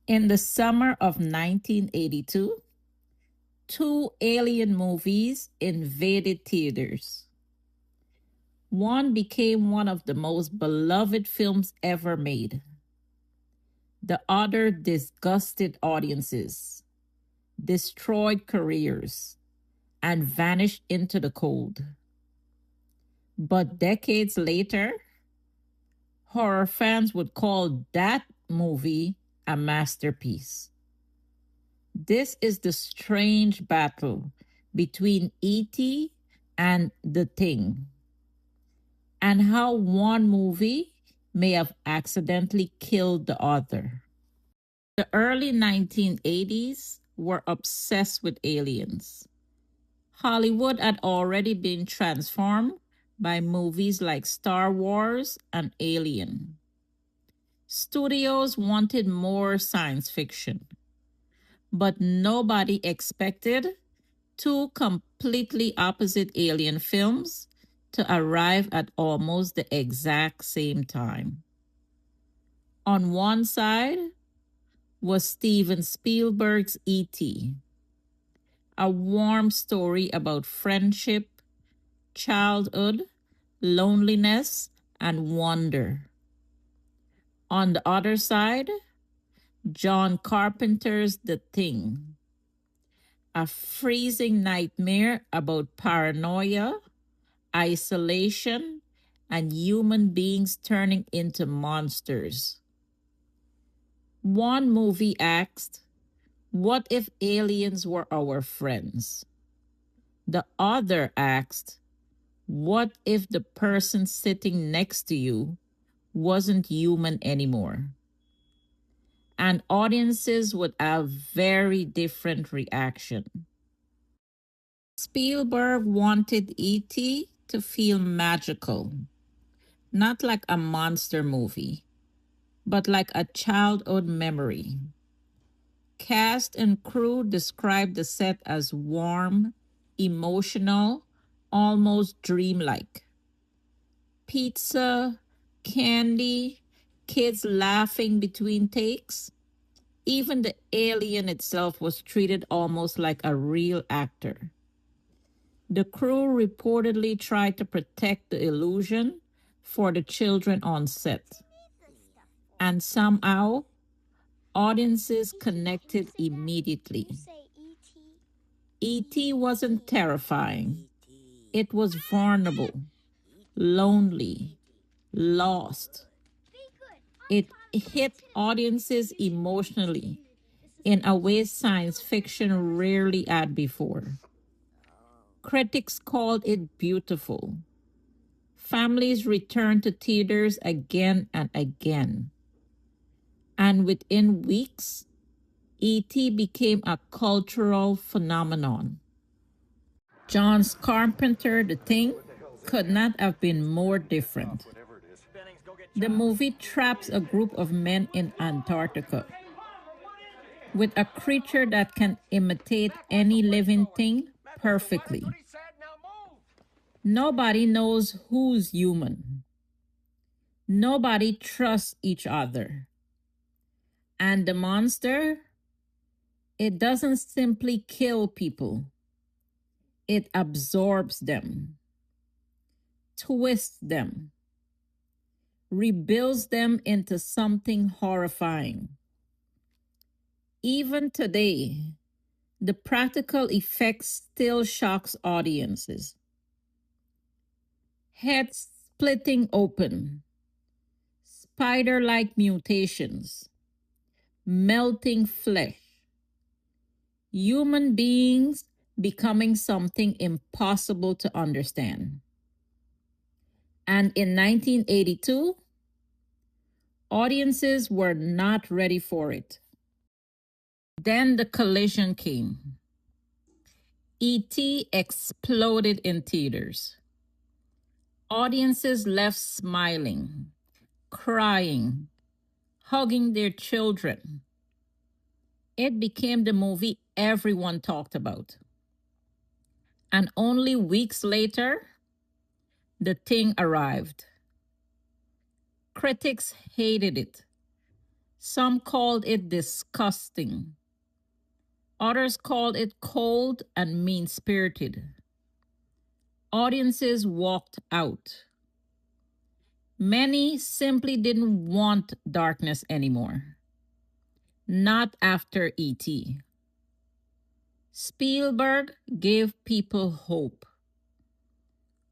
In the summer of 1982, two alien movies invaded theaters. One became one of the most beloved films ever made. The other disgusted audiences, destroyed careers, and vanished into the cold. But decades later, horror fans would call that movie a masterpiece. This is the strange battle between E.T. and The Thing, and how one movie may have accidentally killed the other. The early 1980s were obsessed with aliens. Hollywood had already been transformed by movies like Star Wars and Alien. Studios wanted more science fiction, but nobody expected two completely opposite alien films to arrive at almost the exact same time. On one side was Steven Spielberg's E.T., a warm story about friendship, childhood, loneliness, and wonder. On the other side, John Carpenter's The Thing, a freezing nightmare about paranoia, isolation, and human beings turning into monsters. One movie asked, "What if aliens were our friends?" The other asked, "What if the person sitting next to you wasn't human anymore?" And audiences would have very different reaction. Spielberg wanted E.T. to feel magical, not like a monster movie, but like a childhood memory. Cast and crew described the set as warm, emotional, almost dreamlike. Pizza, candy, kids laughing between takes. Even the alien itself was treated almost like a real actor. The crew reportedly tried to protect the illusion for the children on set. And somehow, audiences connected immediately. E.T. wasn't terrifying, it was vulnerable, lonely, lost. It hit audiences emotionally in a way science fiction rarely had before. Critics called it beautiful. Families returned to theaters again and again. And within weeks, E.T. became a cultural phenomenon. John Carpenter, The Thing, could not have been more different. The movie traps a group of men in Antarctica with a creature that can imitate any living thing perfectly. Nobody knows who's human. Nobody trusts each other. And the monster, it doesn't simply kill people, it absorbs them, twists them, rebuilds them into something horrifying. Even today, the practical effects still shocks audiences. Heads splitting open, spider-like mutations, melting flesh, human beings becoming something impossible to understand. And in 1982, audiences were not ready for it. Then the collision came. E.T. exploded in theaters. Audiences left smiling, crying, hugging their children. It became the movie everyone talked about. And only weeks later, The Thing arrived. Critics hated it. Some called it disgusting. Others called it cold and mean spirited. Audiences walked out. Many simply didn't want darkness anymore. Not after E.T. Spielberg gave people hope.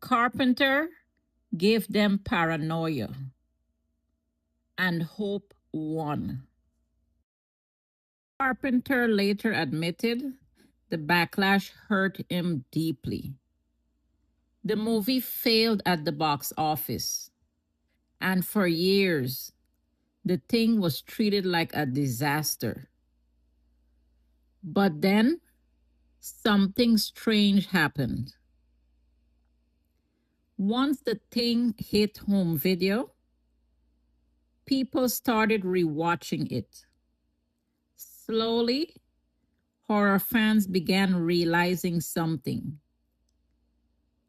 Carpenter gave them paranoia. And hope won. Carpenter later admitted the backlash hurt him deeply. The movie failed at the box office, and for years, the thing was treated like a disaster. But then, something strange happened. Once the thing hit home video, people started rewatching it. Slowly, horror fans began realizing something.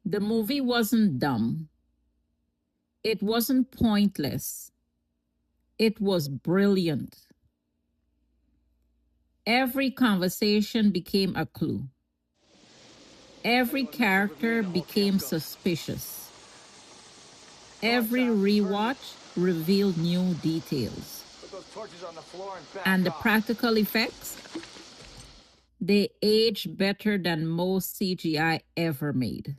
The movie wasn't dumb. It wasn't pointless. It was brilliant. Every conversation became a clue. Every character became suspicious. Every rewatch revealed new details. And the practical effects? They aged better than most CGI ever made.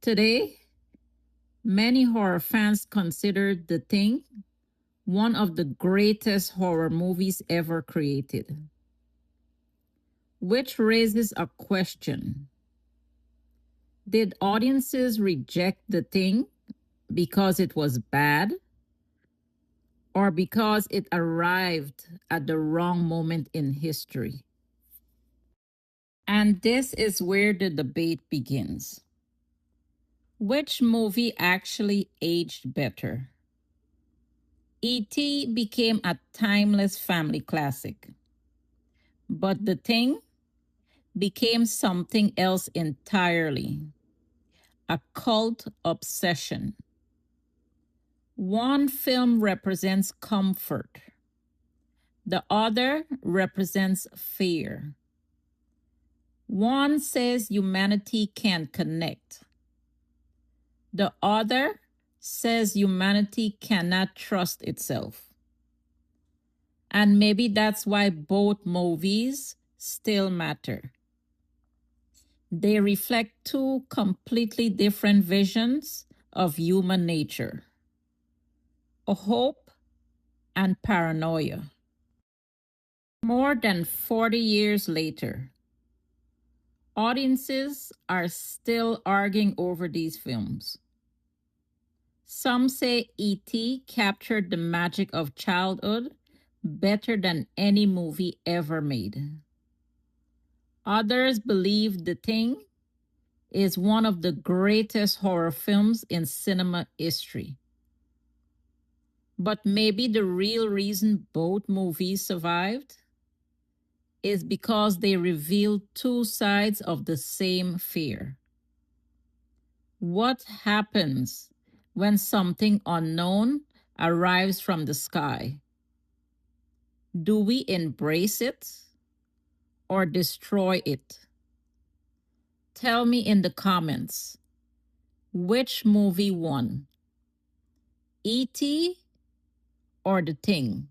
Today, many horror fans consider The Thing one of the greatest horror movies ever created. Which raises a question. Did audiences reject The Thing because it was bad, or because it arrived at the wrong moment in history? And this is where the debate begins. Which movie actually aged better? E.T. became a timeless family classic, but The Thing became something else entirely, a cult obsession. One film represents comfort, the other represents fear. One says humanity can connect, the other says humanity cannot trust itself. And maybe that's why both movies still matter. They reflect two completely different visions of human nature: a hope and paranoia. More than 40 years later, audiences are still arguing over these films. Some say E.T. captured the magic of childhood better than any movie ever made. Others believe The Thing is one of the greatest horror films in cinema history. But maybe the real reason both movies survived is because they reveal two sides of the same fear. What happens when something unknown arrives from the sky? Do we embrace it or destroy it? Tell me in the comments, which movie won? E.T. or The Thing?